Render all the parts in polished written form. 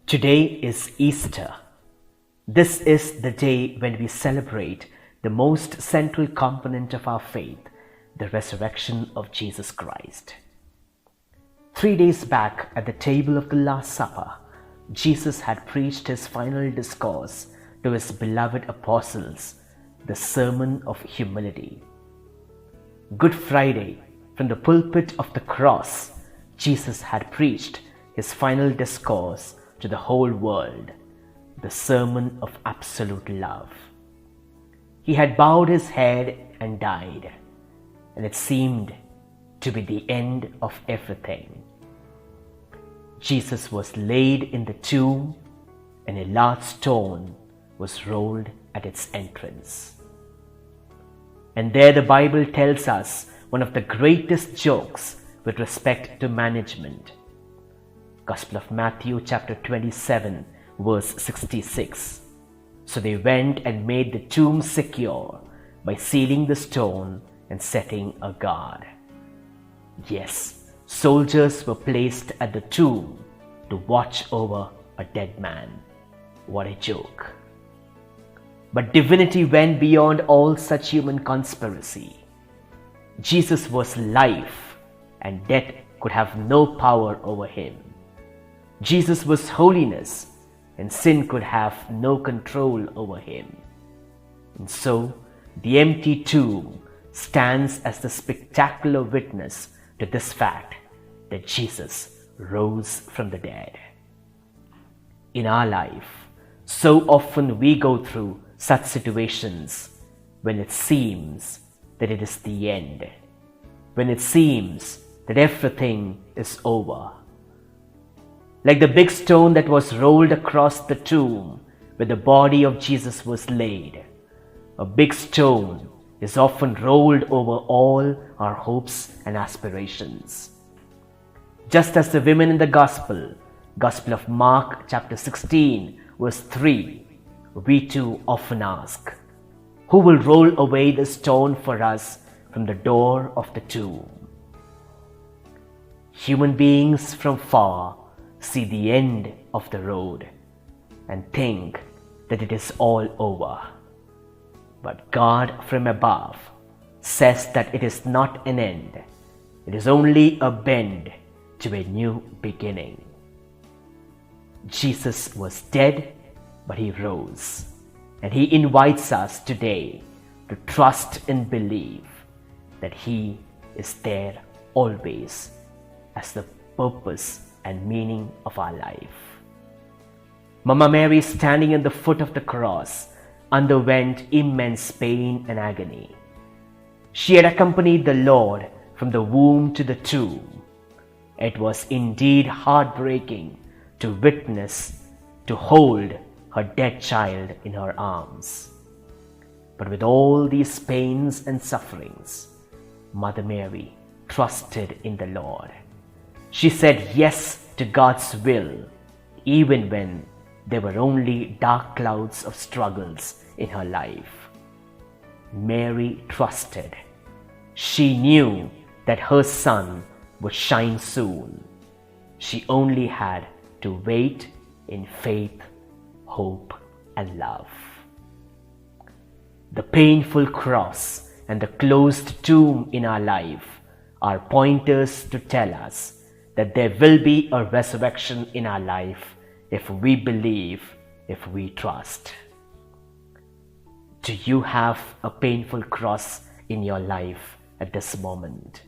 Today is Easter. This is the day when we celebrate the most central component of our faith, the resurrection of Jesus Christ. 3 days back at the table of the Last Supper, Jesus had preached his final discourse to his beloved apostles, the Sermon of Humility. Good Friday, from the pulpit of the cross, Jesus had preached his final discourse to the whole world, the Sermon of Absolute Love. He had bowed his head and died, and it seemed to be the end of everything. Jesus was laid in the tomb, and a large stone was rolled at its entrance. And there the Bible tells us one of the greatest jokes with respect to management. Gospel of Matthew chapter 27 verse 66. So they went and made the tomb secure by sealing the stone and setting a guard. Yes, soldiers were placed at the tomb to watch over a dead man. What a joke. But divinity went beyond all such human conspiracy. Jesus was life, and death could have no power over him. Jesus was holiness, and sin could have no control over him. And so, the empty tomb stands as the spectacular witness to this fact that Jesus rose from the dead. In our life, so often we go through such situations when it seems that it is the end, when it seems that everything is over. Like the big stone that was rolled across the tomb where the body of Jesus was laid. A big stone is often rolled over all our hopes and aspirations. Just as the women in the Gospel of Mark chapter 16 verse 3, we too often ask, who will roll away the stone for us from the door of the tomb? Human beings from far see the end of the road and think that it is all over. But God from above says that it is not an end. It is only a bend to a new beginning. Jesus was dead, but he rose. And he invites us today to trust and believe that he is there always as the purpose and meaning of our life. Mama Mary, standing at the foot of the cross, underwent immense pain and agony. She had accompanied the Lord from the womb to the tomb. It was indeed heartbreaking to witness, to hold her dead child in her arms. But with all these pains and sufferings, Mother Mary trusted in the Lord. She said yes to God's will, even when there were only dark clouds of struggles in her life. Mary trusted. She knew that her son would shine soon. She only had to wait in faith, hope, and love. The painful cross and the closed tomb in our life are pointers to tell us that there will be a resurrection in our life if we believe, if we trust. Do you have a painful cross in your life at this moment?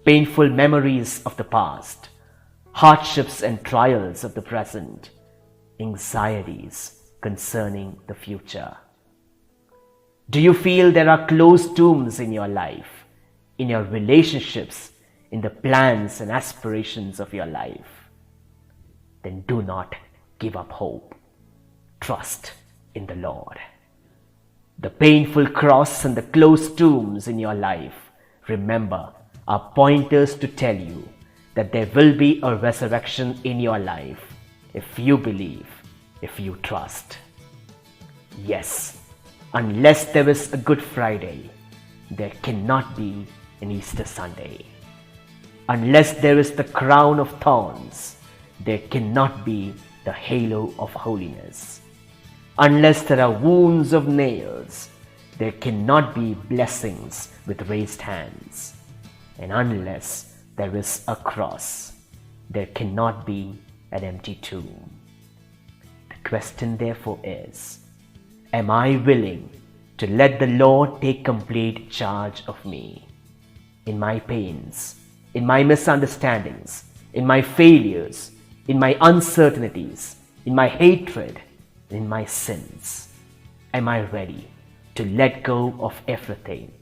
Painful memories of the past, hardships and trials of the present, anxieties concerning the future. Do you feel there are closed tombs in your life, in your relationships, in the plans and aspirations of your life? Then do not give up hope. Trust in the Lord. The painful cross and the closed tombs in your life, remember, are pointers to tell you that there will be a resurrection in your life if you believe, if you trust. Yes, unless there is a Good Friday, there cannot be an Easter Sunday. Unless there is the crown of thorns, there cannot be the halo of holiness. Unless there are wounds of nails, there cannot be blessings with raised hands. And unless there is a cross, there cannot be an empty tomb. The question therefore is, am I willing to let the Lord take complete charge of me? In my pains, in my misunderstandings, in my failures, in my uncertainties, in my hatred, in my sins, am I ready to let go of everything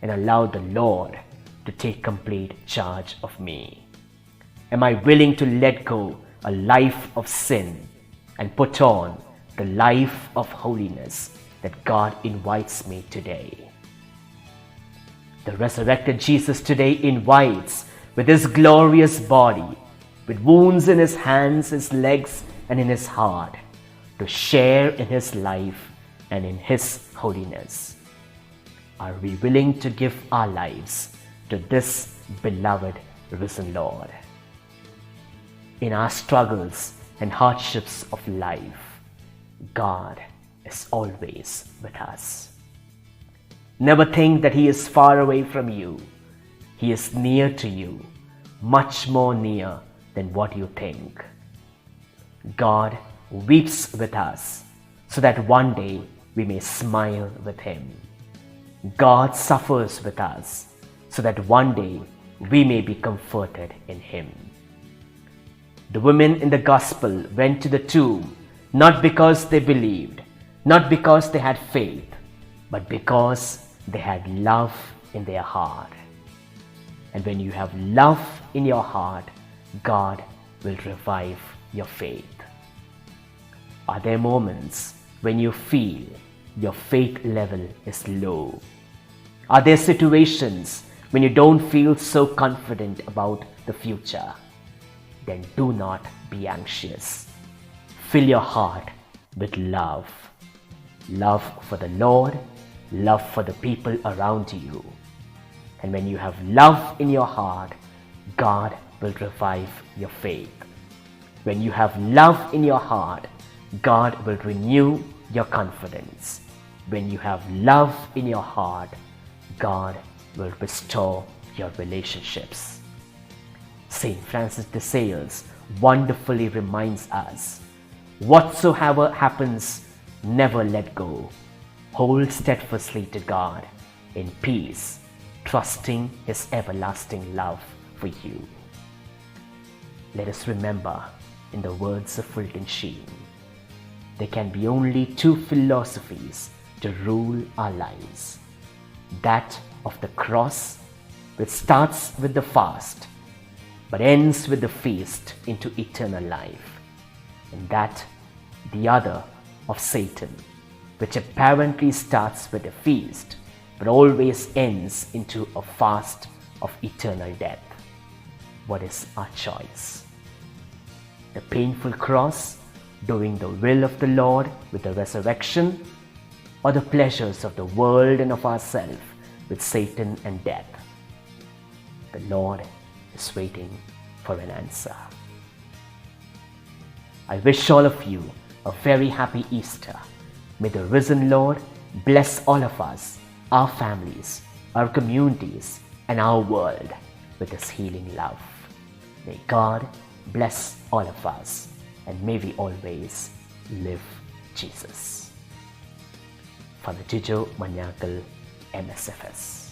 and allow the Lord to take complete charge of me? Am I willing to let go a life of sin and put on the life of holiness that God invites me today? The resurrected Jesus today invites, with his glorious body, with wounds in his hands, his legs, and in his heart, to share in his life and in his holiness. Are we willing to give our lives to this beloved risen Lord? In our struggles and hardships of life, God is always with us. Never think that he is far away from you. He is near to you, much more near than what you think. God weeps with us so that one day we may smile with him. God suffers with us so that one day we may be comforted in him. The women in the gospel went to the tomb not because they believed, not because they had faith, but because they had love in their heart. And when you have love in your heart, God will revive your faith. Are there moments when you feel your faith level is low? Are there situations when you don't feel so confident about the future? Then do not be anxious. Fill your heart with love. Love for the Lord, love for the people around you. And when you have love in your heart, God will revive your faith. When you have love in your heart, God will renew your confidence. When you have love in your heart, God will restore your relationships. St. Francis de Sales wonderfully reminds us, whatsoever happens, never let go. Hold steadfastly to God in peace, trusting his everlasting love for you. Let us remember, in the words of Fulton Sheen, there can be only two philosophies to rule our lives. That of the cross, which starts with the fast, but ends with the feast into eternal life. And that, the other, of Satan, which apparently starts with a feast, but always ends into a fast of eternal death. What is our choice? The painful cross, doing the will of the Lord with the resurrection, or the pleasures of the world and of ourselves with Satan and death? The Lord is waiting for an answer. I wish all of you a very happy Easter. May the risen Lord bless all of us, our families, our communities, and our world with his healing love. May God bless all of us, and may we always live Jesus. Father Jijo Manjackal MSFS.